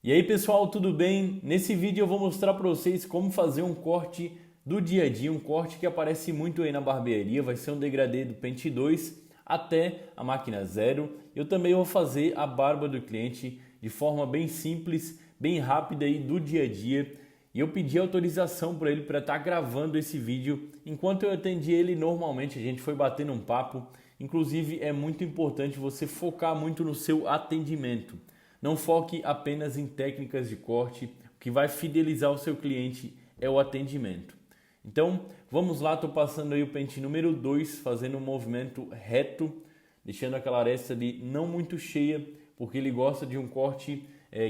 E aí pessoal, tudo bem? Nesse vídeo eu vou mostrar para vocês como fazer um corte do dia a dia, um corte que aparece muito aí na barbearia, vai ser um degradê do pente 2 até a máquina 0. Eu também vou fazer a barba do cliente de forma bem simples, bem rápida aí do dia a dia. E eu pedi autorização para ele para estar gravando esse vídeo enquanto eu atendi ele normalmente, a gente foi batendo um papo. Inclusive é muito importante você focar muito no seu atendimento. Não foque apenas em técnicas de corte, o que vai fidelizar o seu cliente é o atendimento. Então, vamos lá, estou passando aí o pente número 2, fazendo um movimento reto, deixando aquela aresta ali não muito cheia, porque ele gosta de um corte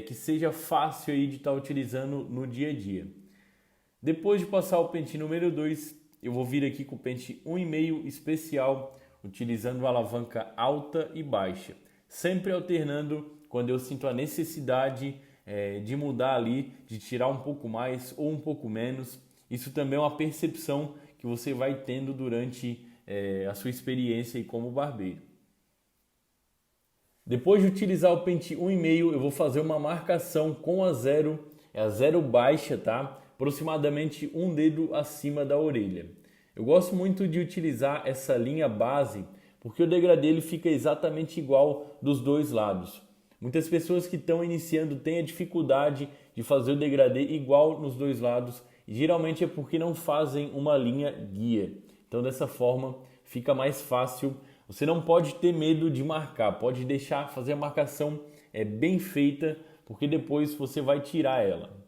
que seja fácil aí de estar utilizando no dia a dia. Depois de passar o pente número 2, eu vou vir aqui com o pente 1,5 especial, utilizando a alavanca alta e baixa, sempre alternando quando eu sinto a necessidade de mudar ali, de tirar um pouco mais ou um pouco menos. Isso também é uma percepção que você vai tendo durante a sua experiência aí como barbeiro. Depois de utilizar o pente 1,5, eu vou fazer uma marcação com a 0, é a 0 baixa, tá? Aproximadamente um dedo acima da orelha. Eu gosto muito de utilizar essa linha base, porque o degradê ele fica exatamente igual dos dois lados. Muitas pessoas que estão iniciando têm a dificuldade de fazer o degradê igual nos dois lados, e geralmente é porque não fazem uma linha guia. Então dessa forma fica mais fácil. Você não pode ter medo de marcar, pode deixar fazer a marcação bem feita, porque depois você vai tirar ela.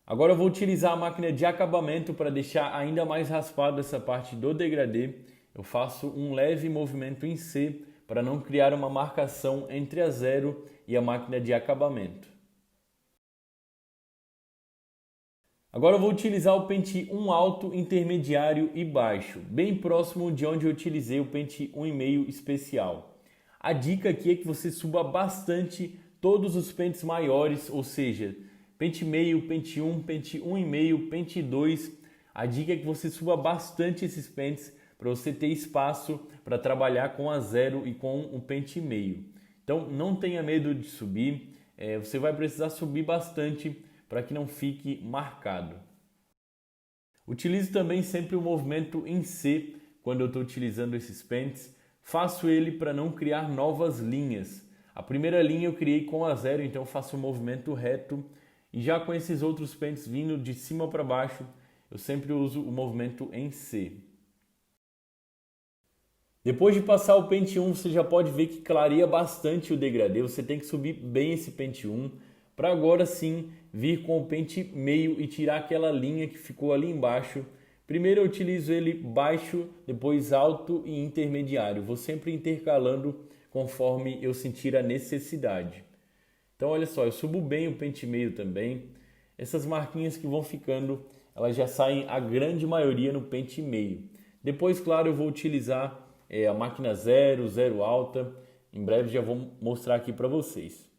Agora eu vou utilizar a máquina de acabamento para deixar ainda mais raspado essa parte do degradê. Eu faço um leve movimento em C para não criar uma marcação entre a 0 e a máquina de acabamento. Agora eu vou utilizar o pente 1 alto, intermediário e baixo, bem próximo de onde eu utilizei o pente 1,5 especial. A dica aqui é que você suba bastante todos os pentes maiores, ou seja, pente meio, pente 1, pente 1,5, pente 2. A dica é que você suba bastante esses pentes para você ter espaço para trabalhar com a 0 e com um pente meio. Então não tenha medo de subir, você vai precisar subir bastante para que não fique marcado. Utilize também sempre o movimento em C quando eu estou utilizando esses pentes. Faço ele para não criar novas linhas. A primeira linha eu criei com a 0, então faço o movimento reto. E já com esses outros pentes vindo de cima para baixo, eu sempre uso o movimento em C. Depois de passar o pente 1, você já pode ver que clareia bastante o degradê. Você tem que subir bem esse pente 1 para agora sim vir com o pente meio e tirar aquela linha que ficou ali embaixo. Primeiro eu utilizo ele baixo, depois alto e intermediário. Vou sempre intercalando conforme eu sentir a necessidade. Então olha só, eu subo bem o pente meio também. Essas marquinhas que vão ficando, elas já saem a grande maioria no pente meio. Depois, claro, eu vou utilizar a máquina 0, 0 alta. Em breve já vou mostrar aqui para vocês.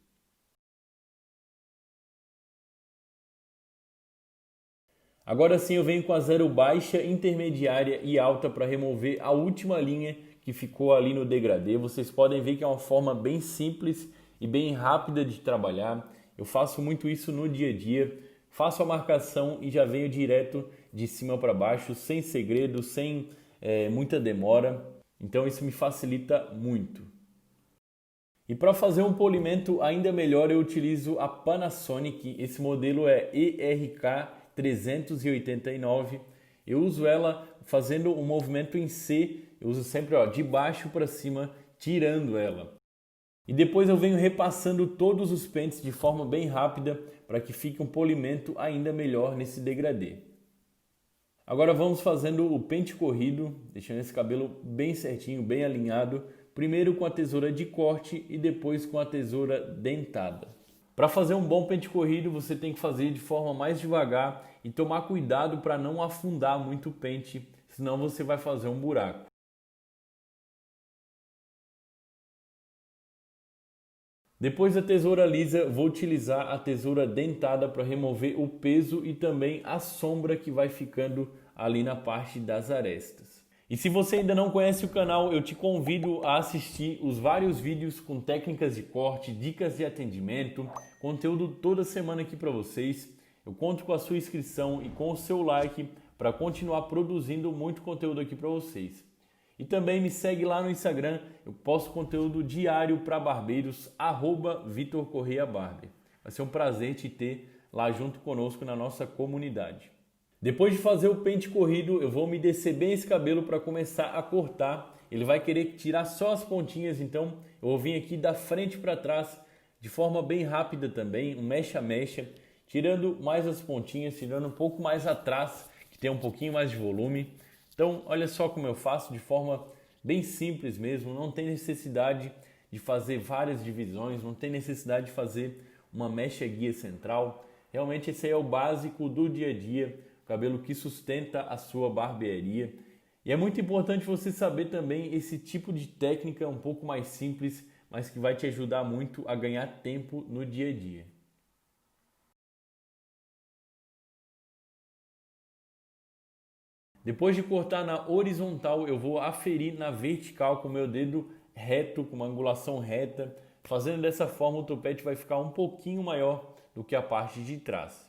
Agora sim eu venho com a 0 baixa, intermediária e alta para remover a última linha que ficou ali no degradê. Vocês podem ver que é uma forma bem simples e bem rápida de trabalhar. Eu faço muito isso no dia a dia. Faço a marcação e já venho direto de cima para baixo, sem segredo, sem muita demora. Então isso me facilita muito. E para fazer um polimento ainda melhor eu utilizo a Panasonic. Esse modelo é ERK389. Eu uso ela fazendo um movimento em C. Eu uso sempre de baixo para cima, tirando ela. E depois eu venho repassando todos os pentes de forma bem rápida para que fique um polimento ainda melhor nesse degradê. Agora vamos fazendo o pente corrido, deixando esse cabelo bem certinho, bem alinhado. Primeiro com a tesoura de corte e depois com a tesoura dentada. Para fazer um bom pente corrido, você tem que fazer de forma mais devagar e tomar cuidado para não afundar muito o pente, senão você vai fazer um buraco. Depois da tesoura lisa, vou utilizar a tesoura dentada para remover o peso e também a sombra que vai ficando ali na parte das arestas. E se você ainda não conhece o canal, eu te convido a assistir os vários vídeos com técnicas de corte, dicas de atendimento, conteúdo toda semana aqui para vocês. Eu conto com a sua inscrição e com o seu like para continuar produzindo muito conteúdo aqui para vocês. E também me segue lá no Instagram, eu posto conteúdo diário para barbeiros, @VitorCorreiaBarber. Vai ser um prazer te ter lá junto conosco na nossa comunidade. Depois de fazer o pente corrido, eu vou umedecer bem esse cabelo para começar a cortar. Ele vai querer tirar só as pontinhas, então eu vou vir aqui da frente para trás, de forma bem rápida também, um mecha a mecha, tirando mais as pontinhas, tirando um pouco mais atrás, que tem um pouquinho mais de volume. Então, olha só como eu faço de forma bem simples mesmo, não tem necessidade de fazer várias divisões, não tem necessidade de fazer uma mecha guia central. Realmente esse aí é o básico do dia a dia, o cabelo que sustenta a sua barbearia. E é muito importante você saber também esse tipo de técnica um pouco mais simples, mas que vai te ajudar muito a ganhar tempo no dia a dia. Depois de cortar na horizontal, eu vou aferir na vertical com o meu dedo reto, com uma angulação reta. Fazendo dessa forma, o topete vai ficar um pouquinho maior do que a parte de trás.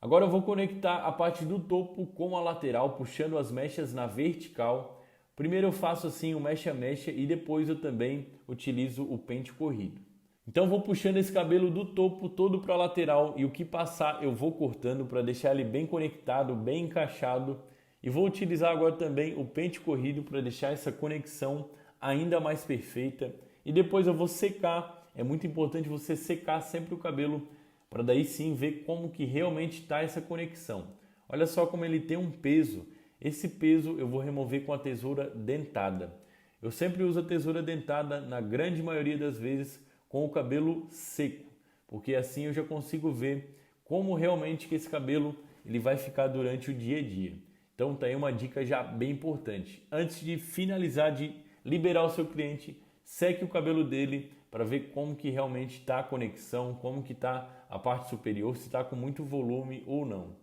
Agora eu vou conectar a parte do topo com a lateral, puxando as mechas na vertical. Primeiro eu faço assim o mecha a mecha e depois eu também utilizo o pente corrido. Então vou puxando esse cabelo do topo todo para a lateral e o que passar eu vou cortando para deixar ele bem conectado, bem encaixado. E vou utilizar agora também o pente corrido para deixar essa conexão ainda mais perfeita. E depois eu vou secar. É muito importante você secar sempre o cabelo para daí sim ver como que realmente está essa conexão. Olha só como ele tem um peso. Esse peso eu vou remover com a tesoura dentada. Eu sempre uso a tesoura dentada na grande maioria das vezes com o cabelo seco, porque assim eu já consigo ver como realmente que esse cabelo ele vai ficar durante o dia a dia. Então tá aí uma dica já bem importante. Antes de finalizar, de liberar o seu cliente, seque o cabelo dele para ver como que realmente está a conexão, como que está a parte superior, se está com muito volume ou não.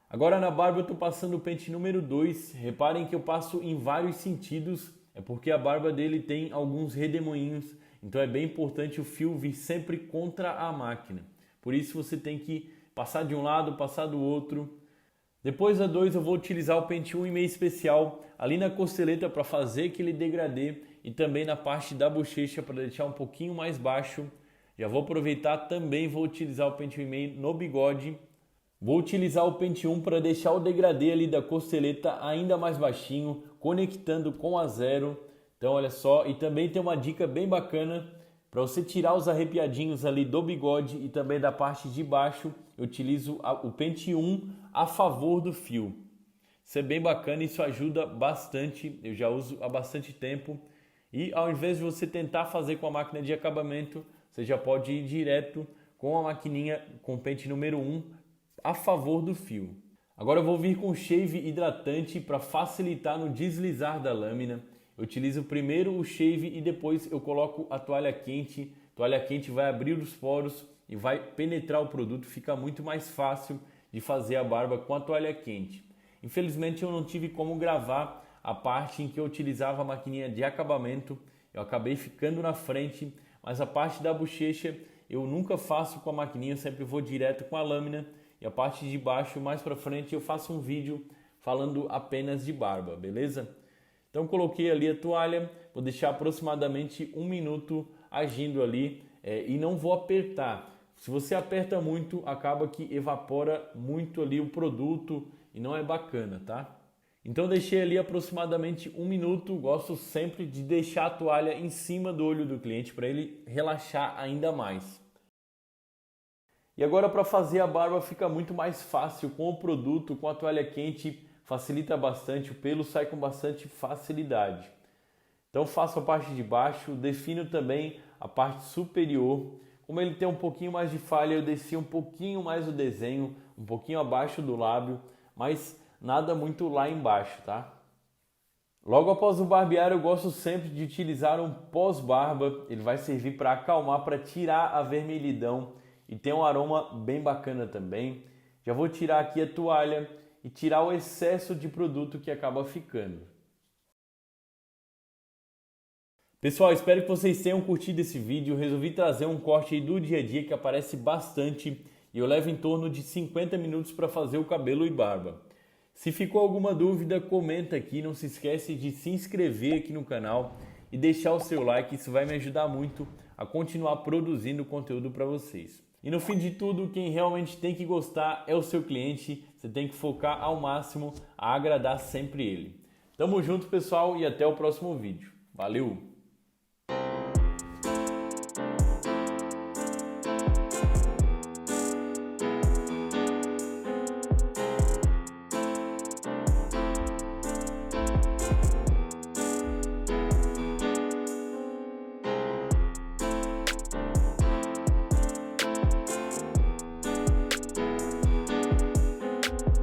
Agora na barba eu estou passando o pente número 2. Reparem que eu passo em vários sentidos, é porque a barba dele tem alguns redemoinhos, então é bem importante o fio vir sempre contra a máquina. Por isso você tem que passar de um lado, passar do outro. Depois da 2 eu vou utilizar o pente 1,5 especial ali na costeleta para fazer aquele degradê e também na parte da bochecha para deixar um pouquinho mais baixo. Já vou aproveitar também, vou utilizar o pente 1,5 no bigode. Vou utilizar o pente 1 para deixar o degradê ali da costeleta ainda mais baixinho, conectando com a 0. Então olha só, e também tem uma dica bem bacana para você tirar os arrepiadinhos ali do bigode e também da parte de baixo. Eu utilizo o pente 1 a favor do fio. Isso é bem bacana, isso ajuda bastante, eu já uso há bastante tempo. E ao invés de você tentar fazer com a máquina de acabamento, você já pode ir direto com a maquininha com o pente número 1 a favor do fio. Agora eu vou vir com shave hidratante para facilitar no deslizar da lâmina. Eu utilizo primeiro o shave e depois eu coloco a toalha quente. A toalha quente vai abrir os poros e vai penetrar o produto, fica muito mais fácil de fazer a barba com a toalha quente. Infelizmente eu não tive como gravar a parte em que eu utilizava a maquininha de acabamento, eu acabei ficando na frente, mas a parte da bochecha eu nunca faço com a maquininha, eu sempre vou direto com a lâmina. E a parte de baixo, mais para frente, eu faço um vídeo falando apenas de barba, beleza? Então coloquei ali a toalha, vou deixar aproximadamente 1 minuto agindo ali e não vou apertar. Se você aperta muito, acaba que evapora muito ali o produto e não é bacana, tá? Então deixei ali aproximadamente 1 minuto, gosto sempre de deixar a toalha em cima do olho do cliente para ele relaxar ainda mais. E agora para fazer a barba fica muito mais fácil com o produto, com a toalha quente, facilita bastante, o pelo sai com bastante facilidade. Então faço a parte de baixo, defino também a parte superior. Como ele tem um pouquinho mais de falha, eu desci um pouquinho mais o desenho, um pouquinho abaixo do lábio, mas nada muito lá embaixo, tá? Logo após o barbear, eu gosto sempre de utilizar um pós-barba. Ele vai servir para acalmar, para tirar a vermelhidão. E tem um aroma bem bacana também. Já vou tirar aqui a toalha e tirar o excesso de produto que acaba ficando. Pessoal, espero que vocês tenham curtido esse vídeo. Eu resolvi trazer um corte aí do dia a dia que aparece bastante e eu levo em torno de 50 minutos para fazer o cabelo e barba. Se ficou alguma dúvida, comenta aqui, não se esquece de se inscrever aqui no canal e deixar o seu like, isso vai me ajudar muito a continuar produzindo conteúdo para vocês. E no fim de tudo, quem realmente tem que gostar é o seu cliente, você tem que focar ao máximo a agradar sempre ele. Tamo junto, pessoal, e até o próximo vídeo. Valeu!